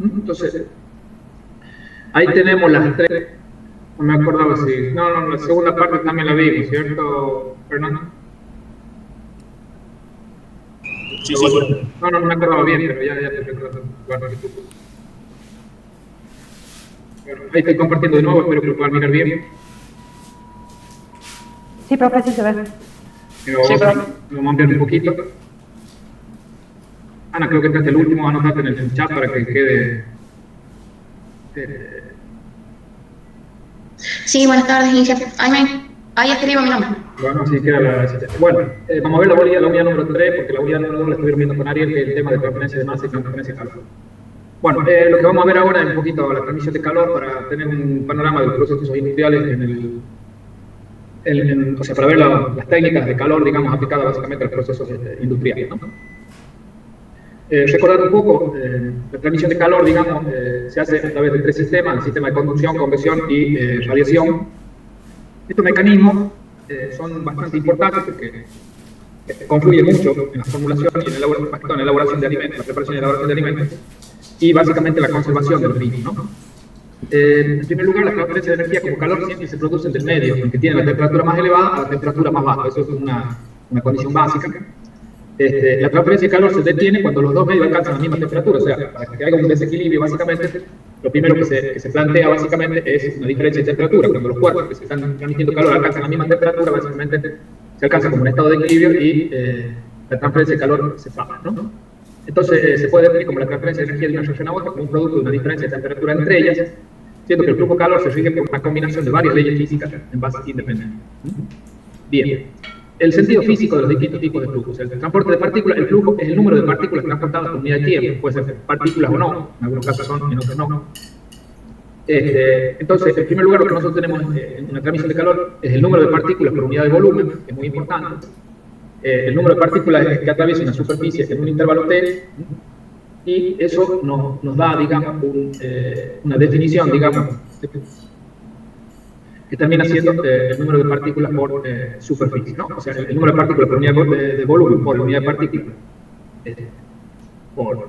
Entonces, ahí tenemos las tres. No me acordaba si. No, la segunda parte también la vimos, ¿cierto, Fernando? Sí, sí. No me acordaba bien, pero ya te recuerdo. Bueno, ahí estoy compartiendo de nuevo, espero que lo puedan mirar bien. Sí, profe, sí se ve. Vamos a ampliar un poquito. Ana, creo que este es el último, anotate en el chat para que quede. Sí, buenas tardes, Inicia. Ahí escribo mi nombre. Bueno, sí, queda Bueno, vamos a ver la unidad número 3, porque la unidad número 2 la estuvieron viendo con Ariel, que es el tema de transferencia de masa y transferencia de calor. Bueno, lo que vamos a ver ahora es un poquito la transmisión de calor para tener un panorama de los procesos industriales o sea, para ver las técnicas de calor, digamos, aplicadas básicamente a los procesos industriales, ¿no? Recordar un poco, la transmisión de calor, digamos, se hace a través de tres sistemas: el sistema de conducción, convección y radiación. Estos mecanismos son bastante importantes porque confluyen mucho en la formulación y en la elaboración de alimentos, la preparación y elaboración de alimentos, y básicamente la conservación de los mismos, ¿no? En primer lugar, la transferencia de energía como calor siempre se produce del medio, en que tiene la temperatura más elevada a la temperatura más baja. Eso es una condición básica. La transferencia de calor se detiene cuando los dos medios alcanzan la misma temperatura. O sea, para que haya un desequilibrio, básicamente, lo primero que se plantea básicamente es una diferencia de temperatura. Cuando los cuerpos que se están transmitiendo calor alcanzan la misma temperatura, básicamente se alcanza como un estado de equilibrio y la transferencia de calor se para, ¿no? Entonces, se puede definir como la transferencia de energía de una región a otra como un producto de una diferencia de temperatura entre ellas, siendo que el flujo de calor se rige por una combinación de varias leyes físicas en bases independientes. Bien, el sentido físico de los distintos tipos de flujos. El transporte de partículas, el flujo es el número de partículas transportadas por unidad de tiempo. Puede ser partículas o no, en algunos casos son, en otros no. Entonces, en primer lugar, lo que nosotros tenemos en una transmisión de calor es el número de partículas por unidad de volumen, que es muy importante. El número de partículas que atraviesa una superficie en un intervalo t, y eso nos da, digamos, una definición, digamos, que termina siendo el número de partículas por superficie, ¿no? O sea, el número de partículas por unidad de volumen por unidad de partículas por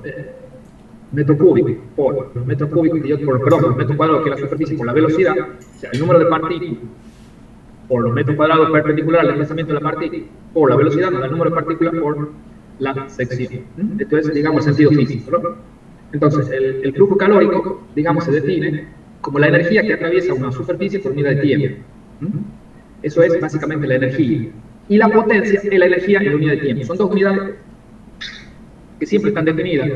metro cúbico por los metros cúbicos, perdón, los metros cuadrados que es la superficie por la velocidad. O sea, el número de partículas por los metros cuadrados perpendiculares al desplazamiento de la partícula por la velocidad nos da el número de partículas por la sección. Esto es, digamos, el sentido físico, ¿no? Entonces, el flujo calórico, digamos, se define como la energía que atraviesa una superficie por unidad de tiempo. Eso es básicamente la energía. Y la potencia es la energía en la unidad de tiempo. Son dos unidades que siempre están definidas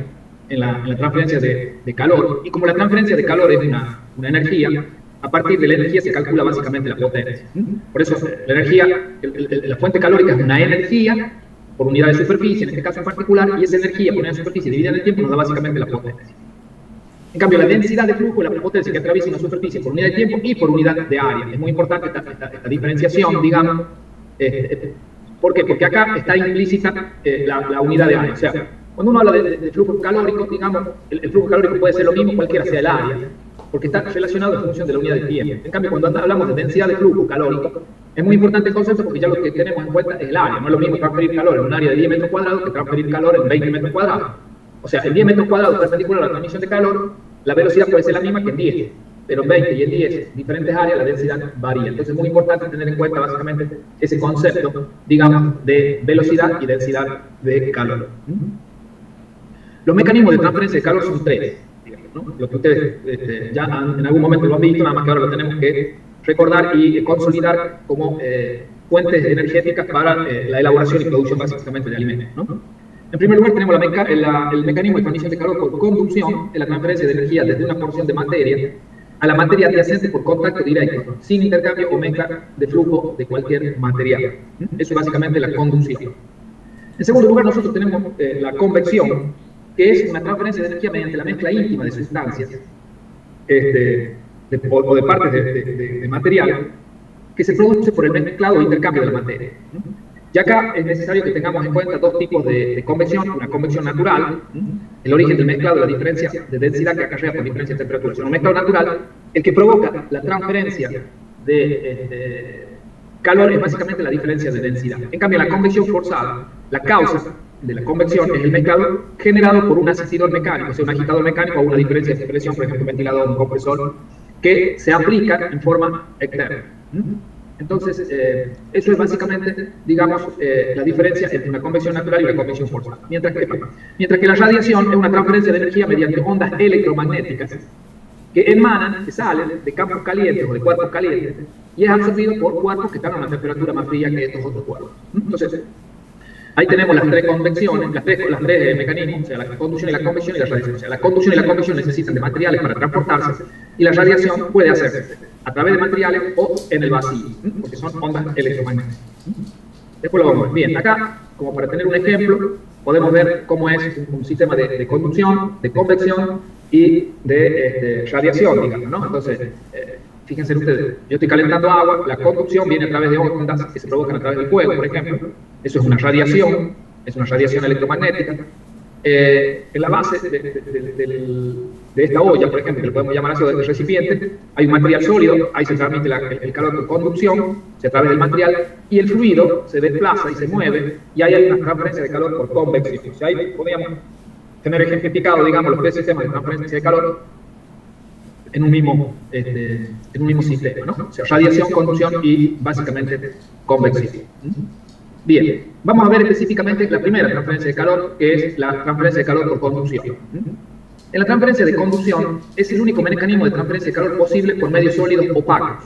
en la transferencia de calor. Y como la transferencia de calor es una energía, a partir de la energía se calcula básicamente la potencia. Por eso la energía, la fuente calórica es una energía por unidad de superficie, en este caso en particular, y esa energía por unidad de superficie dividida en el tiempo nos da básicamente la potencia. En cambio, la densidad de flujo es la potencia que atraviesa una superficie por unidad de tiempo y por unidad de área. Es muy importante esta diferenciación, digamos. ¿Por qué? Porque acá está implícita la unidad de área. O sea, cuando uno habla de flujo calórico, digamos, el flujo calórico puede ser lo mismo cualquiera sea el área, porque está relacionado en función de la unidad de tiempo. En cambio, cuando hablamos de densidad de flujo calórico, es muy importante el concepto porque ya lo que tenemos en cuenta es el área. No es lo mismo transferir calor en un área de 10 metros cuadrados que transferir calor en 20 metros cuadrados. O sea, en 10 metros cuadrados perpendicular a la transmisión de calor, la velocidad puede ser la misma que en 10, pero en 20 y en 10 diferentes áreas la densidad varía. Entonces es muy importante tener en cuenta básicamente ese concepto, digamos, de velocidad y densidad de calor. Los mecanismos de transferencia de calor son tres, digamos, ¿no? Lo que ustedes ya en algún momento lo han visto, nada más que ahora lo tenemos que recordar y consolidar como fuentes energéticas para la elaboración y producción básicamente de alimentos, ¿no? En primer lugar tenemos el mecanismo de transmisión de calor por conducción, es la transferencia de energía desde una porción de materia a la materia adyacente por contacto directo, sin intercambio o mezcla de flujo de cualquier material. Eso es básicamente la conducción. En segundo lugar, nosotros tenemos la convección, que es una transferencia de energía mediante la mezcla íntima de sustancias o de partes de material que se produce por el mezclado o intercambio de la materia. Y acá es necesario que tengamos en cuenta dos tipos de convección: una convección natural, el origen del mezclado, la diferencia de densidad que acarrea por diferencia de temperatura. Es un mezclado natural, el que provoca la transferencia de calor es básicamente la diferencia de densidad. En cambio, la convección forzada, la causa de la convección es el mezclado generado por un asistidor mecánico, o sea, un agitador mecánico a una diferencia de presión, por ejemplo, un ventilador, un compresor, que se aplica en forma externa. Entonces, eso es básicamente, digamos, la diferencia entre una convección natural y una convección forzada. Mientras que la radiación es una transferencia de energía mediante ondas electromagnéticas que emanan, que salen de campos calientes o de cuerpos calientes y es absorbido por cuerpos que están a una temperatura más fría que estos otros cuerpos. Entonces, ahí tenemos las tres convecciones, las tres mecanismos, o sea, la conducción y la convección y la radiación. O sea, la conducción y la convección necesitan de materiales para transportarse y la radiación puede hacerse a través de materiales o en el vacío, porque son ondas electromagnéticas. Después lo vamos a ver. Bien, acá, como para tener un ejemplo, podemos ver cómo es un sistema de conducción, de convección y de radiación, digamos, ¿no? Entonces, fíjense ustedes, yo estoy calentando agua, la conducción viene a través de ondas que se provocan a través del fuego, por ejemplo. Eso es una radiación electromagnética. En la base de esta olla, por ejemplo, que lo podemos llamar así, de recipiente, hay un material sólido, ahí se transmite el calor por conducción, a través del material, y el fluido se desplaza y se mueve, y ahí hay una transferencia de calor por convección. O sea, ahí podríamos tener ejemplificado, digamos, los tres sistemas de transferencia de calor en un mismo sistema, ¿no? O sea, radiación, conducción y, básicamente, convección. Bien, vamos a ver específicamente la primera transferencia de calor, que es la transferencia de calor por conducción. En la transferencia de conducción es el único mecanismo de transferencia de calor posible por medios sólidos opacos.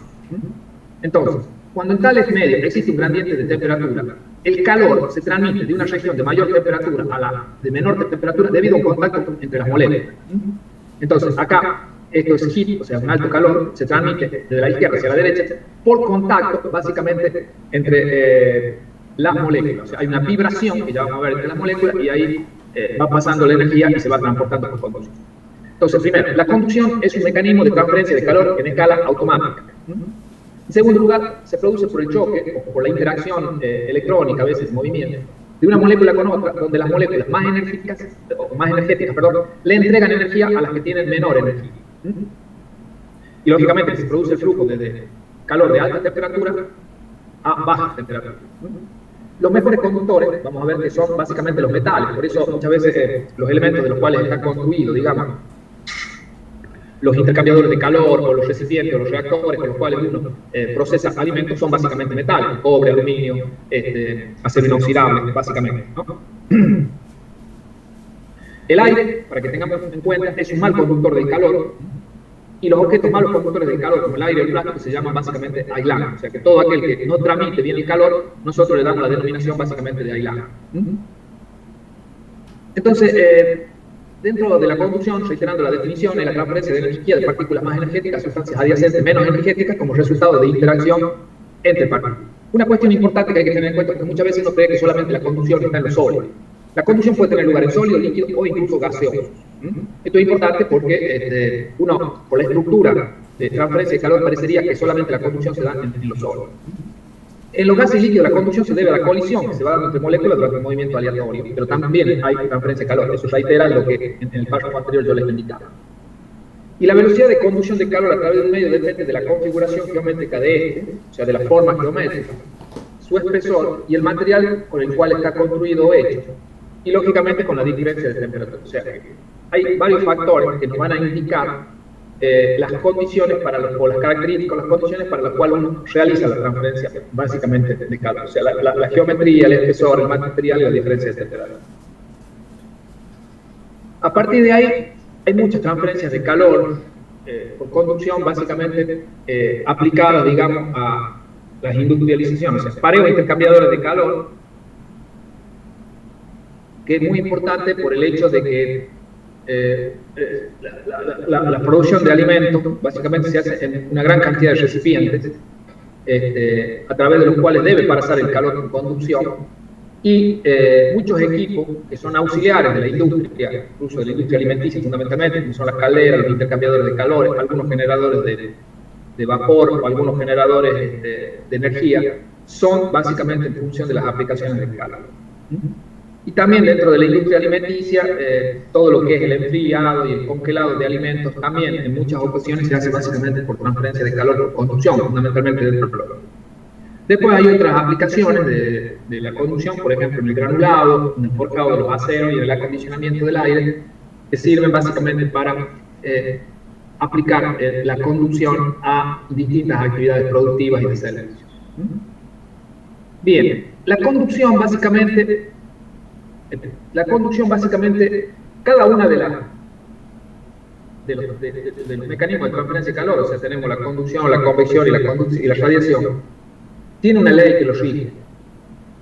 Entonces, cuando en tales medios existe un gradiente de temperatura, el calor se transmite de una región de mayor temperatura a la de menor temperatura debido a un contacto entre las moléculas. Entonces, acá, esto es heat, o sea, un alto calor, se transmite desde la izquierda hacia la derecha por contacto, básicamente, entre las moléculas. O sea, hay una vibración que ya vamos a ver entre las moléculas y ahí va pasando la energía y se va transportando por conducción. Entonces, primero, la conducción es un mecanismo de transferencia de calor en escala automática. En segundo lugar, se produce por el choque o por la interacción electrónica, a veces en movimiento, de una molécula con otra, donde las moléculas más energéticas, le entregan energía a las que tienen menor energía. Y lógicamente se produce el flujo desde calor de alta temperatura a baja temperatura. Los mejores conductores, vamos a ver que son básicamente los metales, por eso muchas veces los elementos de los cuales están construidos, digamos, los intercambiadores de calor o los recipientes o los reactores con los cuales uno procesa alimentos son básicamente metales, cobre, aluminio, acero inoxidable, básicamente, ¿no? El aire, para que tengamos en cuenta, es un mal conductor del calor y los objetos malos conductores del calor, como el aire o el plástico, se llaman básicamente aislante. O sea que todo aquel que no transmite bien el calor, nosotros le damos la denominación básicamente de aislante. Entonces, dentro de la conducción, reiterando la definición, es la transferencia de energía de partículas más energéticas a sustancias adyacentes menos energéticas como resultado de interacción entre partículas. Una cuestión importante que hay que tener en cuenta es que muchas veces uno cree que solamente la conducción está en los sólidos. La conducción puede tener lugar en sólido, líquido o incluso gaseoso. Esto es importante porque uno, por la estructura de transferencia de calor, parecería que solamente la conducción se da en los sólidos. En los gases líquidos la conducción se debe a la colisión que se va dando entre moléculas durante un movimiento aleatorio, pero también hay transferencia de calor. Eso reitera lo que en el párrafo anterior yo les indicaba. Y la velocidad de conducción de calor a través de un medio depende de la configuración geométrica de o sea, de la forma geométrica, su espesor y el material con el cual está construido o hecho, y lógicamente con la diferencia de temperatura. O sea, hay varios factores que nos van a indicar las condiciones o las características, las condiciones para las cuales uno realiza la transferencia básicamente de calor. O sea, la geometría, el espesor, el material y la diferencia de temperatura. A partir de ahí, hay muchas transferencias de calor por conducción, básicamente aplicadas, digamos, a las industrializaciones. O sea, pareos intercambiadores de calor, que es muy importante por el hecho de que la producción de alimentos básicamente se hace en una gran cantidad de recipientes a través de los cuales debe pasar el calor en conducción y muchos equipos que son auxiliares de la industria, incluso de la industria alimenticia fundamentalmente, como son las calderas, los intercambiadores de calor, algunos generadores de vapor o algunos generadores de energía, son básicamente en función de las aplicaciones del calor. Y también dentro de la industria alimenticia, todo lo que es el enfriado y el congelado de alimentos, también en muchas ocasiones se hace básicamente por transferencia de calor por conducción, fundamentalmente dentro del calor. Después hay otras aplicaciones de la conducción, por ejemplo, en el granulado, en el forjado de los aceros y en el acondicionamiento del aire, que sirven básicamente para aplicar la conducción a distintas actividades productivas y de servicios. Bien, la conducción básicamente, cada una de los mecanismos de transferencia de calor, o sea, tenemos la conducción, la convección y la radiación, tiene una ley que lo rige.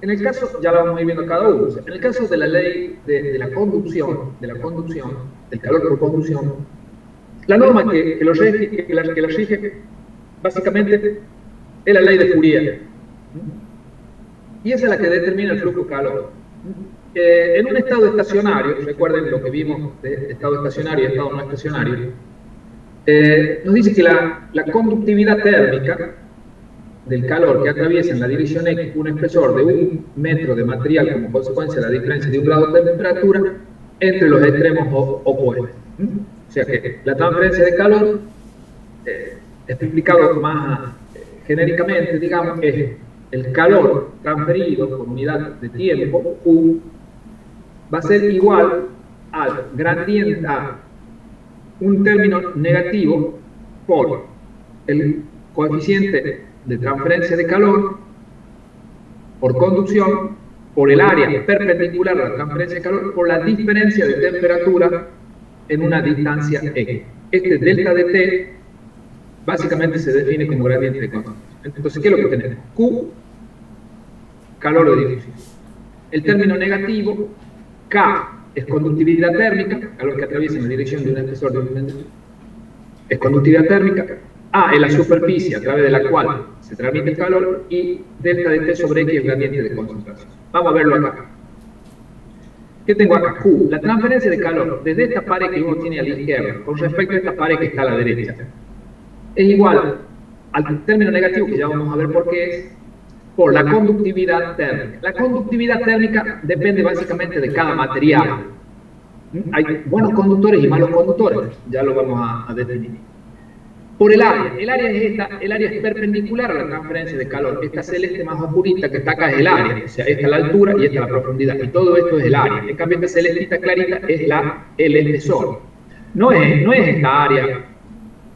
En el caso, ya lo vamos a ir viendo cada uno, o sea, en el caso de la ley de la conducción, del calor por conducción, la norma que la rige, básicamente, es la ley de Fourier. Y esa es la que determina el flujo de calor. En un estado estacionario, recuerden lo que vimos de estado estacionario y estado no estacionario, nos dice que la conductividad térmica del calor que atraviesa en la dirección X un espesor de 1 metro de material como consecuencia de la diferencia de 1 grado de temperatura entre los extremos opuestos. O sea que la transferencia de calor, explicado más genéricamente, digamos, es el calor transferido por unidad de tiempo, U, va a ser igual al gradiente, a un término negativo por el coeficiente de transferencia de calor por conducción, por el área perpendicular a la transferencia de calor, por la diferencia de temperatura en una distancia X. Este delta de T básicamente se define como gradiente de conducción. Entonces, ¿qué es lo que tenemos? Q, calor de difusión. El término negativo, K, es conductividad térmica, calor que atraviesa en la dirección de un espesor de un es conductividad térmica. A es la superficie a través de la cual se transmite el calor, y delta de T sobre X es el gradiente de concentración. Vamos a verlo acá. ¿Qué tengo acá? Q, la transferencia de calor desde esta pared que uno tiene a la izquierda con respecto a esta pared que está a la derecha es igual al término negativo, que ya vamos a ver por qué es, por la conductividad térmica. La conductividad térmica depende básicamente de cada material. Hay buenos conductores y malos conductores, ya lo vamos a definir. Por el área es esta, el área es perpendicular a la transferencia de calor. Esta celeste más oscurita que está acá es el área, o sea, esta es la altura y esta es la profundidad, y todo esto es el área. En cambio, esta celestita clarita es el espesor. No es esta área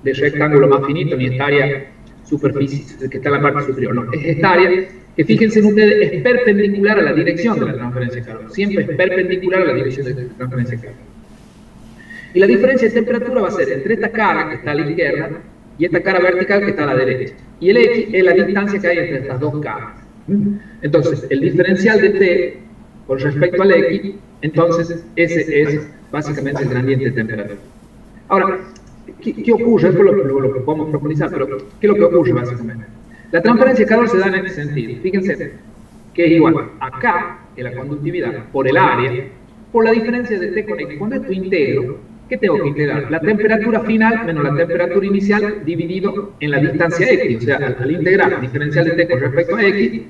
de rectángulo más finito, ni esta área superficie que está en la parte superior, no, es esta área que, fíjense ustedes, es perpendicular a la dirección de la transferencia de calor, siempre es perpendicular a la dirección de la transferencia de calor. Y la diferencia de temperatura va a ser entre esta cara que está a la izquierda y esta cara vertical que está a la derecha. Y el X es la distancia que hay entre estas dos caras. Entonces, el diferencial de T con respecto al X, entonces ese es básicamente el gradiente de temperatura. Ahora, ¿qué ocurre? Esto lo podemos profundizar, pero ¿qué es lo que ocurre básicamente? La transferencia de calor se da en este sentido. Fíjense que es igual a K, que es la conductividad, por el área, por la diferencia de T con X. Cuando esto integro, ¿qué tengo que integrar? La temperatura final menos la temperatura inicial dividido en la distancia X. O sea, al integrar el diferencial de T con respecto a X,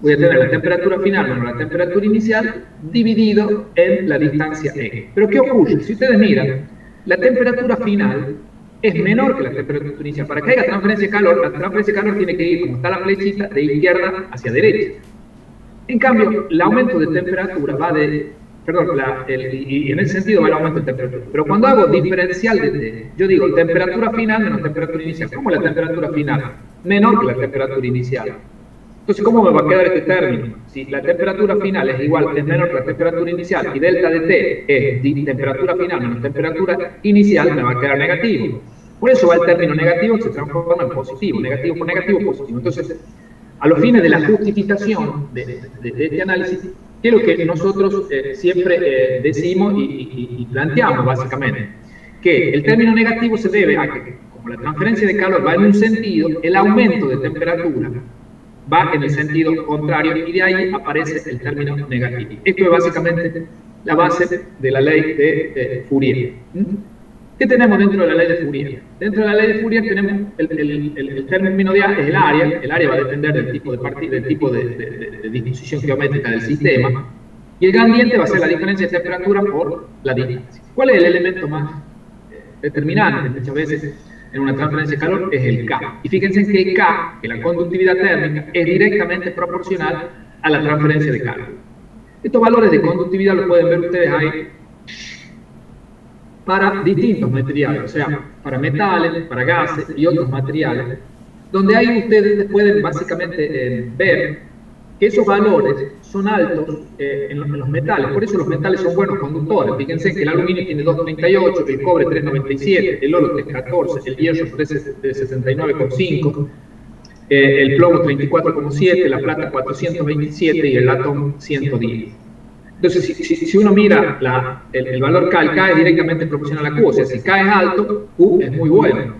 voy a tener la temperatura final menos la temperatura inicial dividido en la distancia X. Pero ¿qué ocurre? Si ustedes miran, la temperatura final es menor que la temperatura inicial. Para que haya transferencia de calor, la transferencia de calor tiene que ir, como está la flechita, de izquierda hacia derecha. En cambio, el aumento de temperatura va de... y en ese sentido va el aumento de temperatura. Pero cuando hago diferencial yo digo temperatura final menos temperatura inicial. ¿Cómo es la temperatura final? Menor que la temperatura inicial. Entonces, ¿cómo me va a quedar este término? Si la temperatura final es menor que la temperatura inicial y delta de T es temperatura final menos temperatura inicial, me va a quedar negativo. Por eso va el término negativo que se transforma en positivo. Negativo por negativo, positivo. Entonces, a los fines de la justificación de este análisis, ¿qué es lo que nosotros siempre decimos y planteamos básicamente? Que el término negativo se debe a que, como la transferencia de calor va en un sentido, el aumento de temperatura va en el sentido contrario, y de ahí aparece el término negativo. Esto es básicamente la base de la ley de Fourier. ¿Qué tenemos dentro de la ley de Fourier? Dentro de la ley de Fourier tenemos el término de A, es el área va a depender del tipo de disposición geométrica del sistema, y el gradiente va a ser la diferencia de temperatura por la distancia. ¿Cuál es el elemento más determinante? Muchas veces en una transferencia de calor es el K. Y fíjense que K, que la conductividad térmica, es directamente proporcional a la transferencia de calor. Estos valores de conductividad los pueden ver ustedes ahí para distintos materiales, o sea, para metales, para gases y otros materiales, donde ahí ustedes pueden básicamente ver que esos valores son altos en los metales. Por eso los metales son buenos conductores. Fíjense que el aluminio tiene 2,38, el cobre 3,97, el oro 3,14, el hierro 3,69,5, el plomo 34,7, la plata 427 y el latón 110. Entonces, si uno mira el valor K, el K es directamente proporcional a Q. O sea, si K es alto, Q es muy bueno.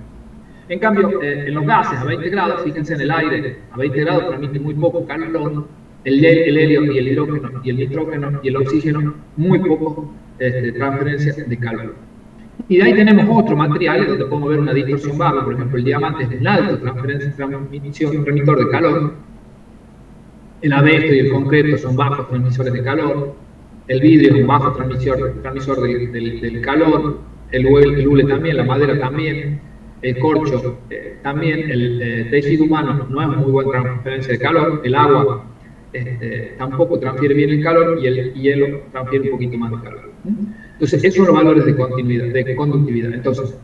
En cambio, en los gases a 20 grados, fíjense en el aire, a 20 grados transmite muy poco calor, el helio y el hidrógeno y el nitrógeno y el oxígeno, muy poco transferencia de calor. Y de ahí tenemos otros materiales donde podemos ver una distorsión baja. Por ejemplo, el diamante es un alto transmisor de calor, el abeto y el concreto son bajos transmisores de calor, el vidrio es un bajo transmisor del calor, el hule también, la madera también, el corcho también, el tejido humano no es muy buena transferencia de calor, el agua tampoco transfiere bien el calor y el hielo transfiere un poquito más de calor. Entonces, esos son los valores de conductividad. Entonces,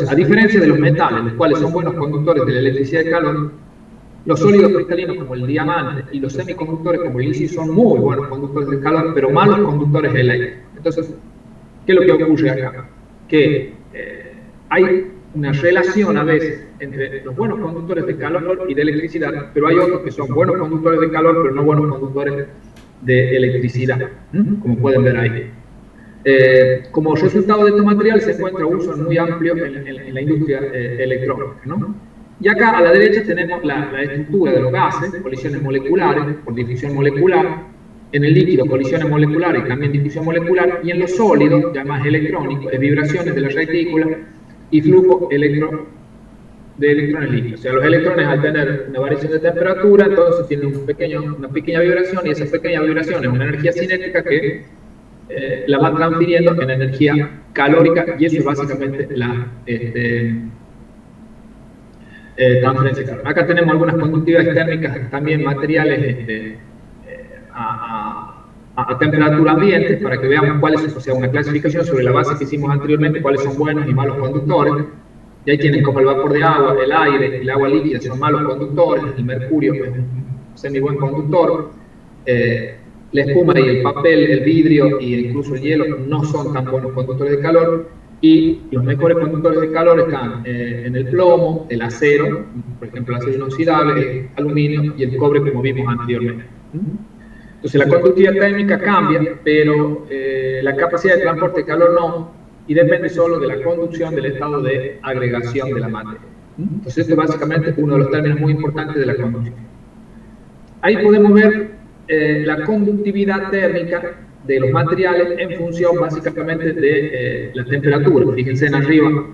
a diferencia de los metales, los cuales son buenos conductores de la electricidad y calor, los sólidos cristalinos como el diamante y los semiconductores como el litio son muy buenos conductores de calor, pero malos conductores eléctricos. Entonces, ¿qué es lo que ocurre acá? Que hay una relación a veces entre los buenos conductores de calor y de electricidad, pero hay otros que son buenos conductores de calor, pero no buenos conductores de electricidad, como pueden ver ahí. Como resultado de estos materiales se encuentra uso muy amplio en la industria electrónica, ¿no? Y acá a la derecha tenemos la estructura de los gases, colisiones moleculares por difusión molecular, en el líquido colisiones moleculares y también difusión molecular, y en los sólidos, ya más electrónicos, vibraciones de la retícula y flujo de electrones líquidos. O sea, los electrones al tener una variación de temperatura, entonces tienen una pequeña vibración, y esa pequeña vibración es una energía cinética que la va transfiriendo en energía calórica, y eso es básicamente la transferencia de calor. Acá tenemos algunas conductividades térmicas, también materiales a temperatura ambiente, para que veamos cuáles, o sea, una clasificación sobre la base que hicimos anteriormente, cuáles son buenos y malos conductores. Y ahí tienen como el vapor de agua, el aire, el agua líquida son malos conductores, el mercurio es un semi buen conductor, la espuma y el papel, el vidrio e incluso el hielo no son tan buenos conductores de calor, y los mejores conductores de calor están en el plomo, el acero, por ejemplo el acero inoxidable, el aluminio y el cobre, como vimos anteriormente. Entonces la conductividad térmica cambia, pero la capacidad de transporte de calor no, y depende solo de la conducción del estado de agregación de la materia. Entonces esto es básicamente uno de los términos muy importantes de la conducción. Ahí podemos ver la conductividad térmica de los materiales en función básicamente de la temperatura. Fíjense en arriba,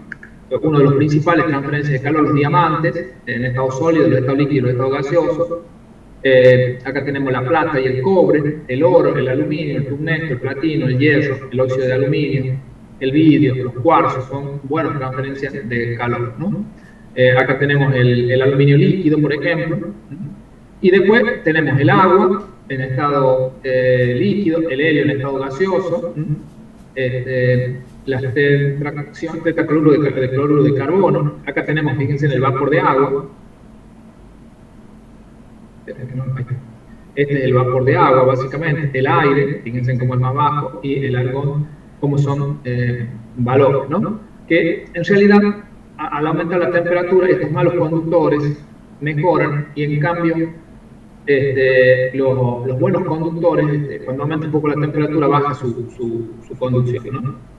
uno de los principales transferencias de calor, los diamantes, en estado sólido, en estado líquido, en estado gaseoso. Acá tenemos la plata y el cobre, el oro, el aluminio, el tungsteno, el platino, el hierro, el óxido de aluminio, el vidrio, los cuarzos, son buenas transferencias de calor, ¿no? Acá tenemos el aluminio líquido, por ejemplo, y después tenemos el agua en estado líquido, el helio en estado gaseoso, la tetacloruro de cloruro de carbono. Acá tenemos, fíjense, en el vapor de agua. Este es el vapor de agua, básicamente, el aire, fíjense cómo es más bajo, y el argón, como son valores, ¿no? Que en realidad, al aumentar la temperatura, estos malos conductores mejoran, y en cambio, los buenos conductores, cuando aumenta un poco la temperatura, baja su conducción, ¿no?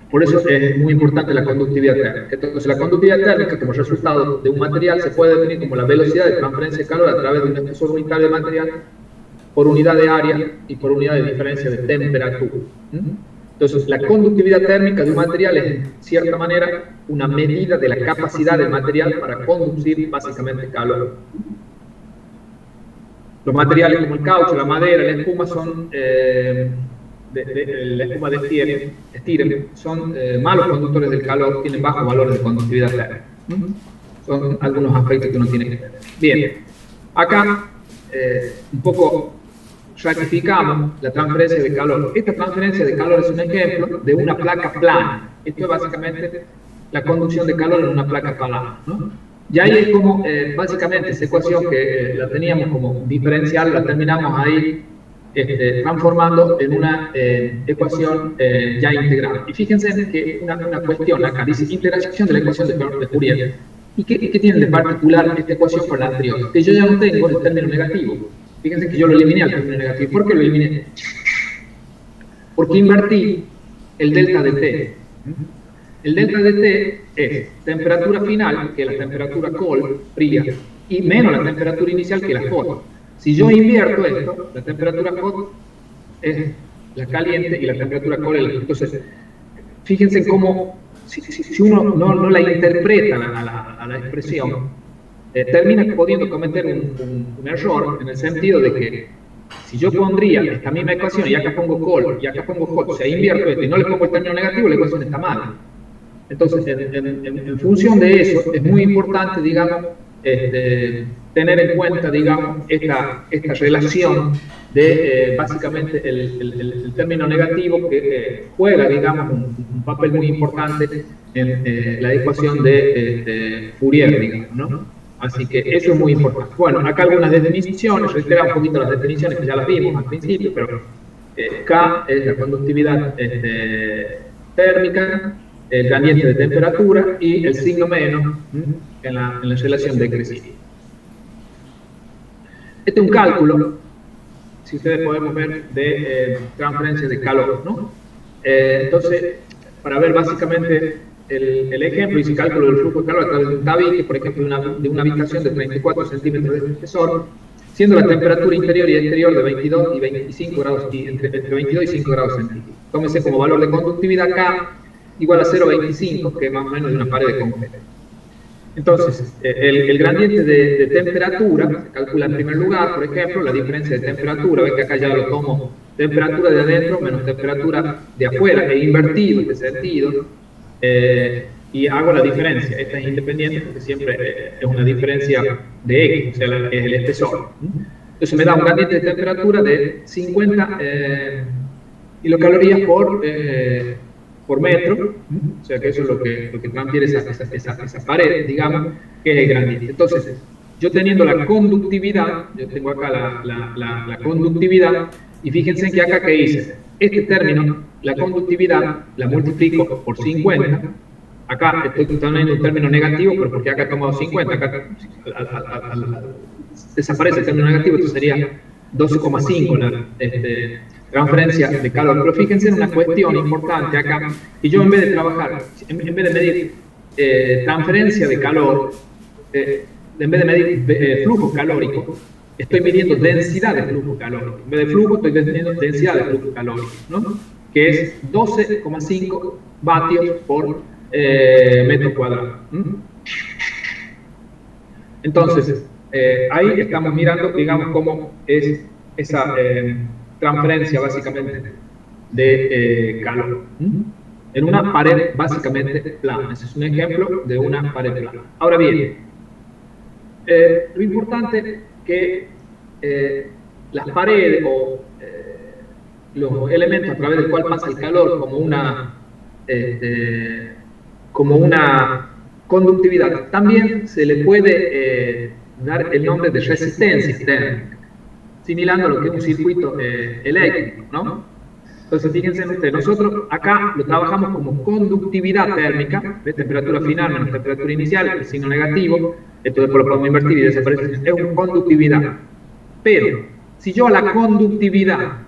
Por eso es muy importante la conductividad térmica. Entonces, la conductividad térmica, como resultado de un material, se puede definir como la velocidad de transferencia de calor a través de un espesor unitario de material por unidad de área y por unidad de diferencia de temperatura. Entonces, la conductividad térmica de un material es, en cierta manera, una medida de la capacidad del material para conducir básicamente calor. Los materiales como el caucho, la madera, la espuma son de la espuma de Stirem son malos conductores del calor, tienen bajos valores de conductividad térmica. Son algunos aspectos que uno tiene que ver. Bien, acá un poco ratificamos la transferencia de calor. Esta transferencia de calor es un ejemplo de una placa plana. Esto es básicamente la conducción de calor en una placa plana, ¿no? Y ahí es como, básicamente, esa ecuación que la teníamos como diferencial, la terminamos ahí transformando en una ecuación ya integral. Y fíjense que una cuestión acá dice integración de la ecuación de Fourier. ¿Y qué tiene de particular esta ecuación con la anterior? Que yo ya no tengo el término negativo. Fíjense que yo lo eliminé al término negativo. ¿Por qué lo eliminé? Porque invertí el delta de T. El delta de T es temperatura final, que es la temperatura cold, fría, y menos la temperatura inicial, que es la hot. Si yo invierto esto, la temperatura hot es la caliente y la temperatura cold es la. Entonces, fíjense cómo, si uno no la interpreta a la expresión, termina pudiendo cometer un error en el sentido de que si yo pondría esta misma ecuación y acá pongo cold y acá pongo hot, o sea, invierto esto y no le pongo el término negativo, la ecuación está mal. Entonces, en función de eso, es muy importante, digamos, tener en cuenta, digamos, esta relación de, básicamente, el término negativo que juega, digamos, un papel muy importante en la ecuación de Fourier, digamos, ¿no? Así que eso es muy importante. Bueno, acá algunas definiciones, reitero un poquito las definiciones que ya las vimos al principio, pero K es la conductividad térmica, el gradiente de temperatura y el signo menos en la relación decreciente. Este es un cálculo, si ustedes podemos ver, de transferencia de calor, ¿no? Entonces, para ver básicamente el ejemplo, hice cálculo del flujo de calor a través de un tabique, por ejemplo, de una habitación de 34 centímetros de espesor, siendo la temperatura interior y exterior de 22 y 25 grados, entre 22 y 5 grados centígrados. Tómese como valor de conductividad K igual a 0,25, que es más o menos de una pared de concreto. Entonces, el gradiente de temperatura se calcula en primer lugar, por ejemplo, la diferencia de temperatura. Ven que acá ya lo tomo temperatura de adentro menos temperatura de afuera, e invertido en este sentido, y hago la diferencia. Esta es independiente porque siempre es una diferencia de X, o sea, es el espesor. Entonces me da un gradiente de temperatura de 50 kilocalorías por metro, o sea que eso es lo que transfiere esa pared, digamos, que es el gradiente. Entonces, yo teniendo la conductividad, yo tengo acá la conductividad, y fíjense que acá que hice, este término, la conductividad, la multiplico por 50, acá estoy teniendo un término negativo, pero porque acá he tomado 50, acá desaparece el término negativo, esto sería 12,5 la transferencia de calor. Pero fíjense en una cuestión importante acá, y yo en vez de trabajar, en vez de medir transferencia de calor, en vez de medir flujo calórico, estoy midiendo densidad de flujo calórico. En vez de flujo, estoy midiendo densidad de flujo calórico, ¿no? Que es 12,5 vatios por metro cuadrado. Entonces, ahí estamos mirando, digamos, cómo es esa transferencia básicamente de calor en una pared básicamente plana. Ese es un ejemplo de una pared plana. Ahora bien, lo importante que las paredes o los elementos a través del cual pasa el calor como una conductividad, también se le puede dar el nombre de resistencia térmica, similando a lo que es un circuito eléctrico, ¿no? Entonces, fíjense ustedes, nosotros acá lo trabajamos como conductividad térmica, de temperatura final menos temperatura inicial, el signo negativo, esto después lo podemos invertir y desaparece, es una conductividad. Pero, si yo a la conductividad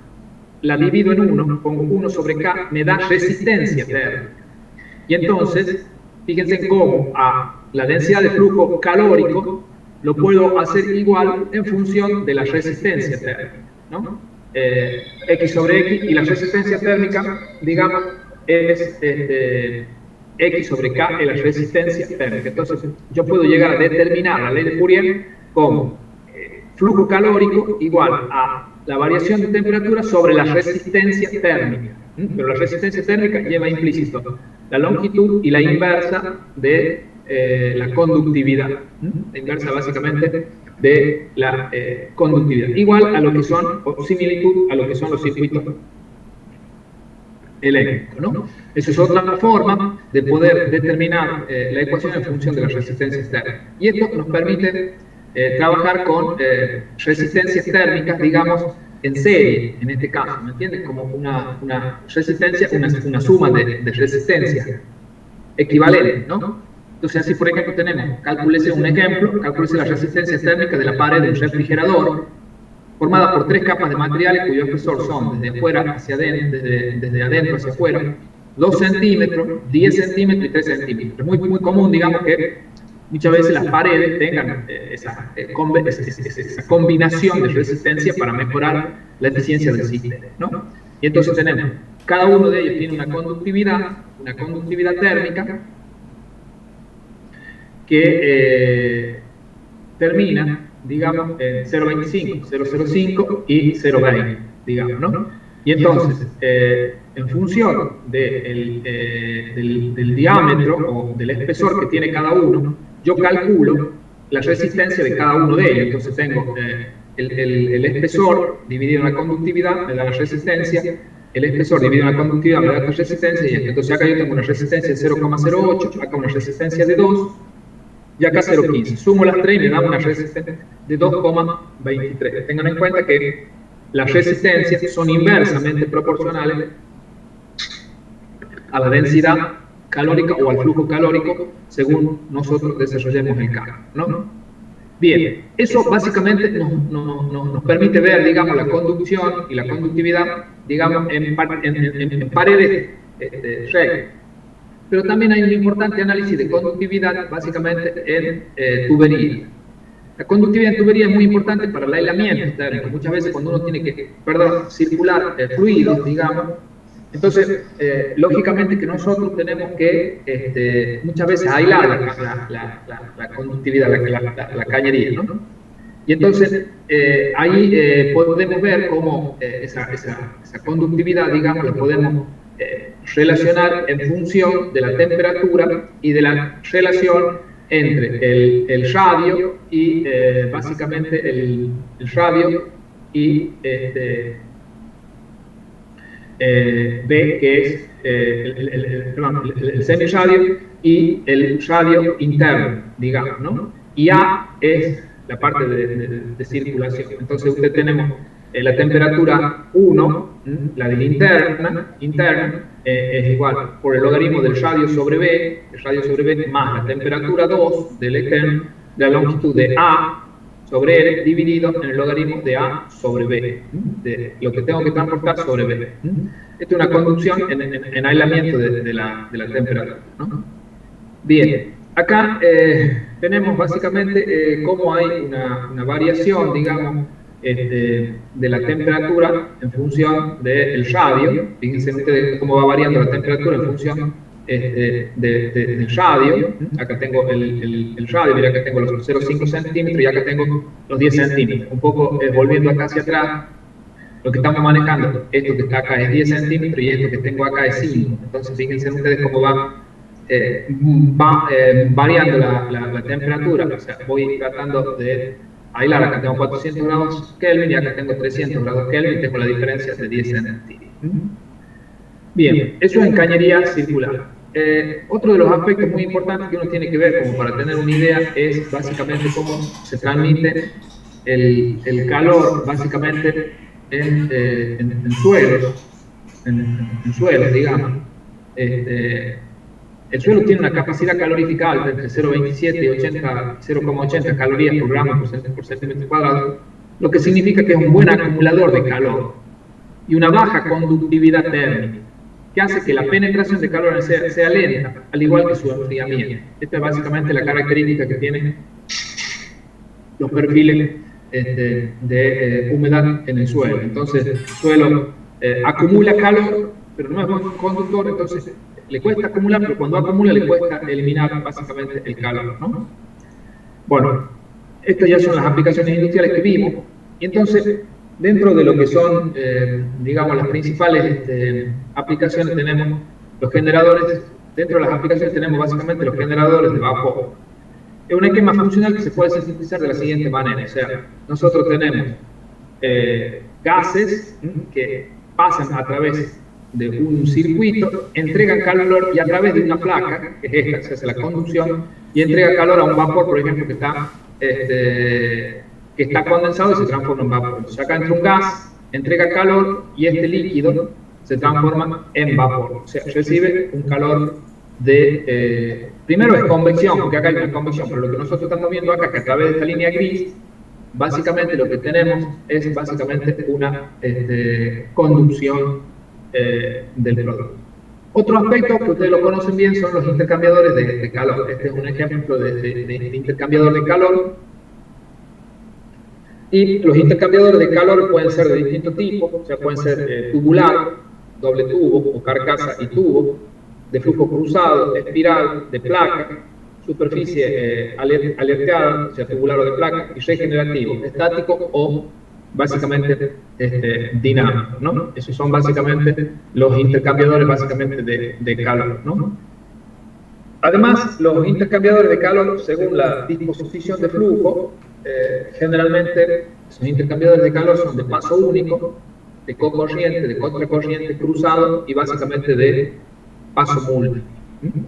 la divido en 1, pongo 1 sobre K, me da resistencia térmica. Y entonces, fíjense cómo a la densidad de flujo calórico lo puedo hacer igual en función de la resistencia térmica, ¿no? X sobre X, y la resistencia térmica, digamos, es X sobre K es la resistencia térmica. Entonces, yo puedo llegar a determinar la ley de Fourier como flujo calórico igual a la variación de temperatura sobre la resistencia térmica. Pero la resistencia térmica lleva implícito la longitud y la inversa de la conductividad. La inversa básicamente de la conductividad. Igual a lo que son, o similitud a lo que son los circuitos eléctricos, ¿no? Esa es otra forma de poder determinar la ecuación en función de las resistencias térmicas. Y esto nos permite trabajar con resistencias térmicas, digamos, en serie, en este caso, ¿me entiendes? Como una resistencia, una suma de resistencias equivalentes, ¿no? Entonces, así, por ejemplo, tenemos, cálculese un ejemplo, cálculese la resistencia térmica de la pared de un refrigerador, formada por 3 capas de materiales cuyo espesor son desde afuera hacia adentro, desde adentro hacia afuera, 2 centímetros, 10 centímetros y 3 centímetros. Es muy común, digamos, que muchas veces las paredes tengan esa combinación de resistencia para mejorar la eficiencia del sistema, ¿no? Y entonces tenemos, cada uno de ellos tiene una conductividad térmica que termina, digamos, en 0,25, 0,05 y 0,20, digamos, ¿no? Y entonces, en función del diámetro o del espesor que tiene cada uno, yo calculo la resistencia de cada uno de ellos. Entonces tengo el espesor dividido en la conductividad, me da la resistencia, el espesor dividido en la conductividad me da la resistencia, y entonces acá yo tengo una resistencia de 0,08, acá una resistencia de 2, y acá 0,15. Sumo las 3 y me da una resistencia de 2,23. Tengan en cuenta que las resistencias son inversamente proporcionales a la densidad calórica o al flujo calórico según nosotros desarrollemos el cálculo, ¿no? Bien, eso básicamente nos permite ver, digamos, la conducción y la conductividad, digamos, en paredes rectas. Pero también hay un importante análisis de conductividad, básicamente en tubería. La conductividad en tubería es muy importante para el aislamiento térmico. Muchas veces cuando uno tiene que, circular fluidos, digamos, entonces, lógicamente que nosotros tenemos que muchas veces aislar la conductividad, la cañería, ¿no? Y entonces, ahí podemos ver cómo esa conductividad, digamos, la podemos relacionar en función de la temperatura y de la relación entre el radio y básicamente el radio y B, que es el semirradio y el radio interno, digamos, ¿no? Y A es la parte de circulación. Entonces, usted tenemos la temperatura 1, la de la interna, es igual por el logaritmo del radio sobre B, el radio sobre B más la temperatura 2 del externo, de la longitud de A sobre R dividido en el logaritmo de A sobre B, de lo que tengo que transportar sobre B. Esto es una conducción en aislamiento de la temperatura, ¿no? Bien, acá tenemos básicamente cómo hay una variación, digamos, de la temperatura en función del radio. Fíjense ustedes cómo va variando la temperatura en función del radio. Acá tengo el radio, mira, acá tengo los 0,5 centímetros y acá tengo los 10 centímetros. Un poco volviendo acá hacia atrás, lo que estamos manejando, esto que está acá es 10 centímetros y esto que tengo acá es 5. Entonces, fíjense ustedes cómo va variando la temperatura. O sea, voy tratando de aislar. Acá tengo 400 grados Kelvin y acá tengo 300 grados Kelvin, tengo la diferencia de 10 centímetros. Bien, eso es en cañería circular. Otro de los aspectos muy importantes que uno tiene que ver, como para tener una idea, es básicamente cómo se transmite el calor, básicamente en suelos, digamos. El suelo tiene una capacidad calorífica alta, entre 0,27 y 0,80 calorías por gramo por centímetro cuadrado, lo que significa que es un buen acumulador de calor y una baja conductividad térmica, que hace que la penetración de calor sea lenta, al igual que su enfriamiento. Esta es básicamente la característica que tienen los perfiles de humedad en el suelo. Entonces, el suelo acumula calor, pero no es buen conductor, entonces le cuesta acumular, pero cuando acumula le cuesta eliminar básicamente el calor, ¿no? Bueno, Estas ya son las aplicaciones industriales que vimos. Y entonces, dentro de lo que son, digamos, las principales aplicaciones, tenemos los generadores. Dentro de las aplicaciones tenemos básicamente los generadores de vapor. Es un esquema funcional que se puede sintetizar de la siguiente manera. O sea, nosotros tenemos gases que pasan a través de un circuito, entregan calor y a través de una placa, que es esta, se hace la conducción, y entrega calor a un vapor, por ejemplo, que está condensado y se transforma en vapor. Entonces acá entra un gas, entrega calor y este líquido se transforma en vapor. O sea, recibe un calor de... primero es convección, porque acá hay una convección, pero lo que nosotros estamos viendo acá, que a través de esta línea gris, básicamente lo que tenemos es básicamente una conducción del producto. Otro aspecto que ustedes lo conocen bien son los intercambiadores de calor. Este es un ejemplo de intercambiador de calor. Y los intercambiadores de calor pueden ser de distintos tipos, o sea, pueden ser tubular, doble tubo o carcasa y tubo, de flujo cruzado, espiral, de placa, superficie aleteada, o sea, tubular o de placa, y regenerativo, estático o básicamente dinámico, ¿no? Esos son básicamente los intercambiadores básicamente de calor, ¿no? Además, los intercambiadores de calor, según la disposición de flujo, generalmente esos intercambiadores de calor son de paso único, de cocorriente, de contracorriente, cruzado y básicamente de paso múltiple.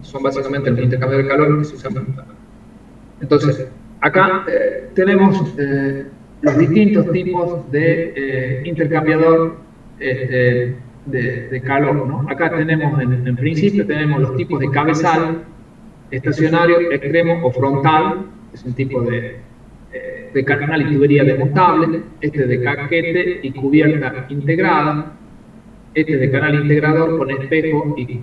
Son básicamente los intercambiadores de calor que se usan. Entonces, acá tenemos los distintos tipos de intercambiador de calor, ¿no? Acá tenemos, en principio, tenemos los tipos de cabezal, estacionario, extremo o frontal, es un tipo de canal y tubería desmontable, de caquete y cubierta integrada, de canal integrador con espejo y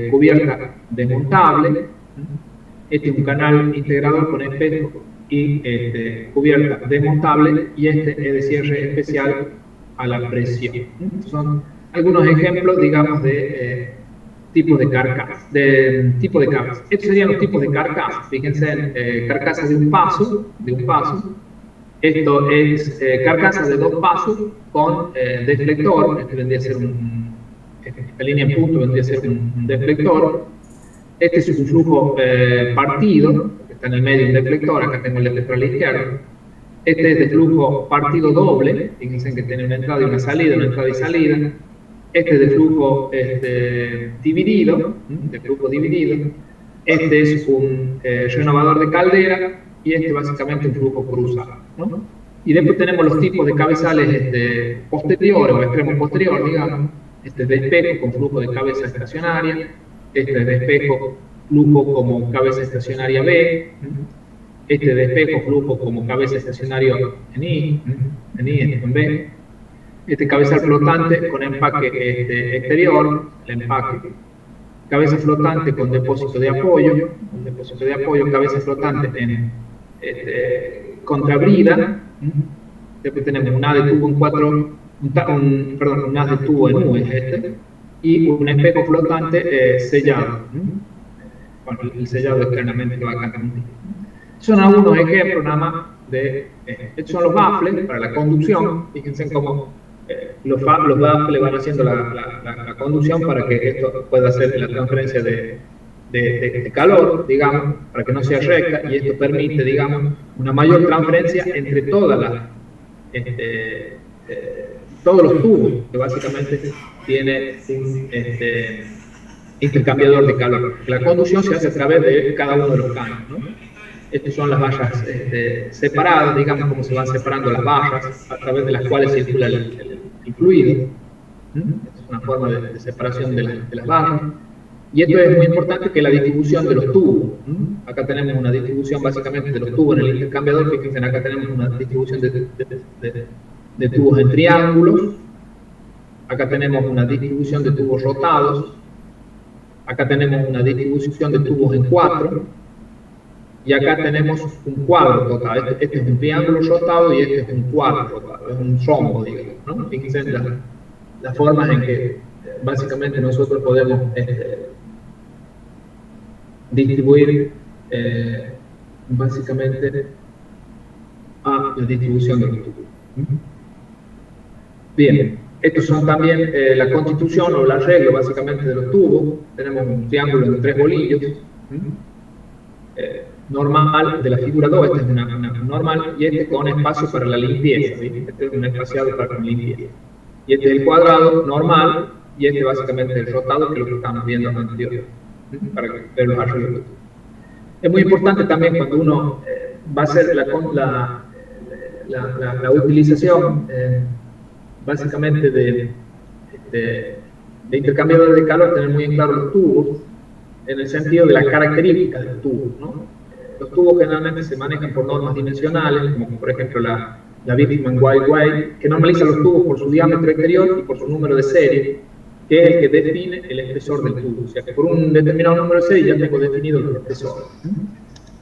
cubierta desmontable, es un canal integrador con espejo y cubierta desmontable, y es de cierre especial a la presión. Son algunos ejemplos, digamos, de tipos de carcasas, Estos serían los tipos de carcasas. Fíjense en carcasas de un paso, Esto es carcasas de 2 pasos con deflector. Vendría a ser esta línea en punto vendría a ser un deflector. Este es un flujo partido, que está en el medio de un deflector. Acá tengo el deflector a la izquierda. Este es de flujo partido doble. Fíjense que tiene una entrada y una salida, una entrada y salida. Este es de flujo dividido, Este es un renovador de caldera, y básicamente un flujo cruzado, ¿no? Y después tenemos los tipos de cabezales posteriores o extremo posterior, digamos. De espejo con flujo de cabeza estacionaria, de espejo flujo como cabeza estacionaria B, de espejo flujo como cabeza estacionaria en I, en B. Cabezal flotante con empaque exterior, el empaque. Cabeza flotante con depósito de apoyo, cabeza flotante en contrabrida. Después tenemos un haz de tubo en 4, un haz de tubo en U, y un espejo flotante sellado. Bueno, el sellado externamente lo va a cambiar. Son algunos ejemplos nada más de... estos son los baffles para la conducción. Fíjense cómo los baffles van haciendo la conducción para que esto pueda hacer la transferencia de calor, digamos, para que no sea recta, y esto permite, digamos, una mayor transferencia entre todos los tubos, que básicamente tiene intercambiador de calor. La conducción se hace a través de cada uno de los caños, ¿no? Estas son las vallas separadas, digamos, como se van separando las vallas a través de las cuales circula el fluido. Esta es una forma de separación de las vallas. Y esto es muy importante, que la distribución de los tubos. Acá tenemos una distribución básicamente de los tubos en el intercambiador. Fíjense, acá tenemos una distribución de tubos en triángulos. Acá tenemos una distribución de tubos rotados. Acá tenemos una distribución de tubos en 4. Y acá tenemos un cuadro rotado. Este es un triángulo rotado y este es un cuadro rotado. Es un rombo, digamos, ¿no? Fíjense en las formas en que básicamente nosotros podemos distribuir básicamente la distribución de los tubos. Bien, estos son también la constitución o el arreglo básicamente de los tubos. Tenemos un triángulo de 3 bolillos. Normal de la figura 2, esta es una normal, y este con espacio para la limpieza, ¿sí? Este es un espaciado para la limpieza. Y este es el cuadrado normal, y este básicamente el rotado, que es lo que estamos viendo anteriormente, para ver los arreglos. Es muy importante también cuando uno va a hacer la utilización básicamente de intercambiadores de calor, tener muy en claro los tubos, en el sentido de las características del tubo, ¿no? Los tubos generalmente se manejan por normas dimensionales, como por ejemplo la Birchman-White, que normaliza los tubos por su diámetro exterior y por su número de serie, que es el que define el espesor del tubo. O sea que por un determinado número de serie ya tengo definido el espesor.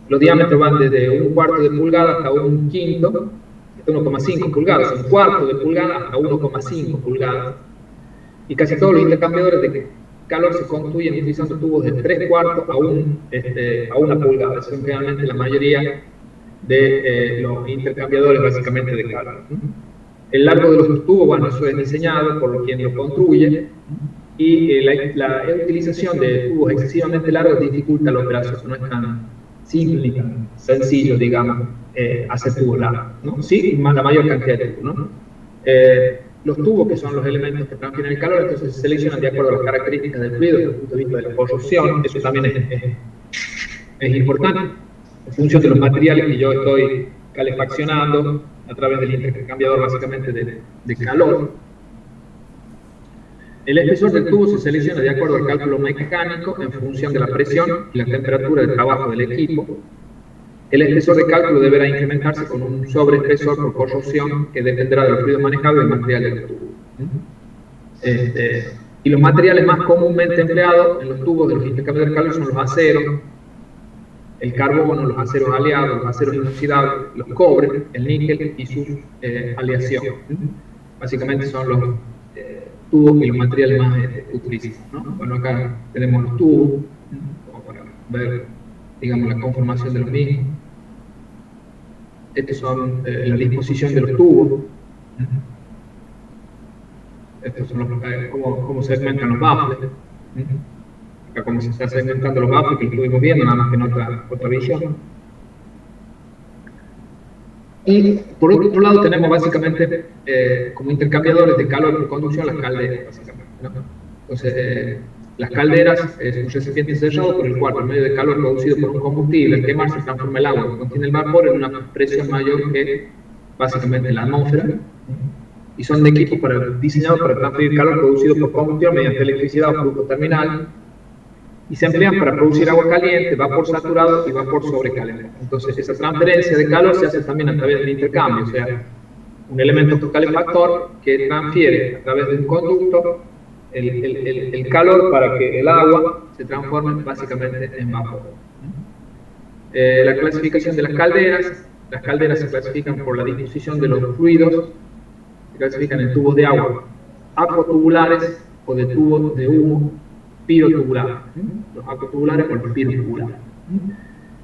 Los diámetros van desde 1/4 de pulgada hasta 1/5, hasta 1,5 pulgadas, 1/4 de pulgada hasta 1,5 pulgadas. Y casi todos los intercambiadores de calor se construyen utilizando tubos de 3/4 a 1 pulgada. Son realmente la mayoría de los intercambiadores básicamente de calor. El largo de los tubos, bueno, eso es diseñado por quien lo construye, y la utilización de tubos excesivamente largos dificulta la operación. No es tan simple ni tan sencillo, digamos, hacer tubos largos, ¿no? Sí, la mayor cantidad de tubos, ¿no? Los tubos, que son los elementos que transfieren el calor, entonces se seleccionan de acuerdo a las características del fluido desde el punto de vista de la corrosión. Eso también es importante, en función de los materiales que yo estoy calefaccionando a través del intercambiador básicamente de calor. El espesor del tubo se selecciona de acuerdo al cálculo mecánico en función de la presión y la temperatura de trabajo del equipo. El espesor de cálculo deberá incrementarse con un sobreespesor por corrosión que dependerá del fluido manejado y del material del tubo. Y los materiales más comúnmente empleados en los tubos de los intercambiadores de calor son los aceros, el carbono, los aceros aleados, los aceros inoxidables, los cobres, el níquel y su aleación. Básicamente son los tubos y los materiales más utilizados, ¿no? Bueno, acá tenemos los tubos, como para ver, digamos, la conformación de los mismos. Estos son la disposición de los tubos. Estos son cómo se segmentan los baffles. Acá como se están segmentando los baffles, que lo estuvimos viendo, nada más que en otra visión. Y por otro lado tenemos básicamente como intercambiadores de calor por conducción las calderas, básicamente, ¿no? Entonces, las calderas es un recipiente cerrado por el cual, por medio de calor producido por un combustible, al quemar se transforma el agua que contiene el vapor en una presión mayor que básicamente la atmósfera, y son de equipos diseñados para transferir calor producido por combustión mediante electricidad o flujo terminal, y se emplean para producir agua caliente, vapor saturado y vapor sobrecalentado. Entonces, esa transferencia de calor se hace también a través del intercambio, o sea, un elemento calefactor que transfiere a través de un conducto el calor para que el agua se transforme básicamente en vapor. La clasificación de las calderas se clasifican por la disposición de los fluidos, se clasifican en tubos de agua acrotubulares o de tubos de humo pirotubulares. Los acrotubulares o los pirotubulares.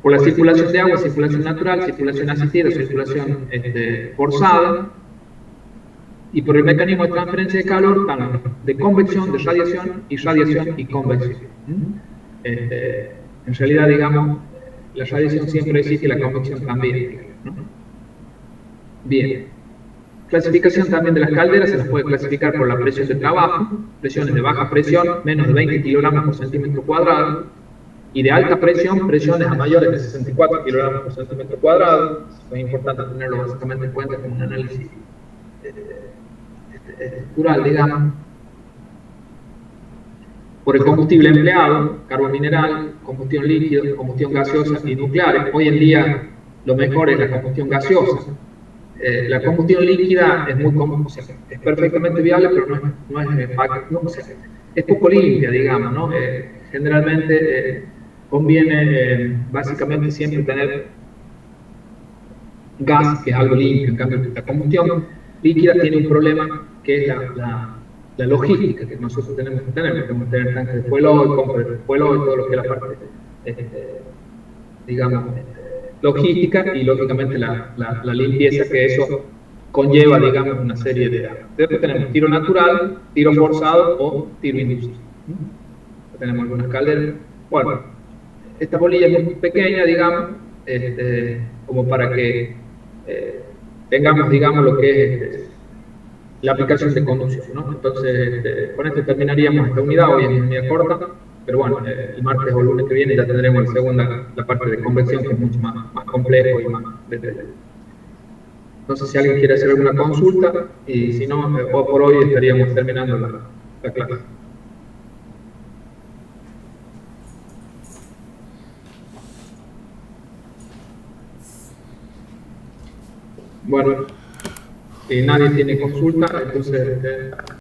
Por la circulación de agua, circulación natural, circulación asistida, circulación forzada, y por el mecanismo de transferencia de calor, de convección, de radiación y convección. En realidad, digamos, la radiación siempre existe y la convección también, ¿no? Bien. Clasificación también de las calderas, se las puede clasificar por la presión de trabajo, presiones de baja presión, menos de 20 kilogramos por centímetro cuadrado, y de alta presión, presiones a mayores de 64 kilogramos por centímetro cuadrado. Es importante tenerlo básicamente en cuenta como un análisis estructural, digamos. Por el combustible empleado, carbón mineral, combustión líquida, combustión gaseosa y nucleares. Hoy en día lo mejor es la combustión gaseosa. La combustión líquida es muy común, o sea, es perfectamente viable, pero es poco limpia, digamos, ¿no? Generalmente conviene básicamente siempre tener gas, que es algo limpio. En cambio, la combustión líquida tiene un problema que es la logística que nosotros tenemos que tener. Tenemos que tener tanques de fuel oil, compras de fuel oil, todo lo que es la parte, digamos, logística y lógicamente la limpieza que eso conlleva, digamos, una serie de... Después tenemos tiro natural, tiro forzado o tiro inducido. Tenemos algunas calderas. Bueno, esta bolilla es muy pequeña, digamos, como para que tengamos, digamos, lo que es la aplicación de conducción, ¿no? Entonces, con esto terminaríamos esta unidad, hoy es una unidad corta, pero bueno, el martes o el lunes que viene ya tendremos la parte de convección, que es mucho más complejo y más detallado. Entonces, si alguien quiere hacer alguna consulta, y si no, hoy por hoy estaríamos terminando la clase. Bueno, si nadie tiene consulta, entonces...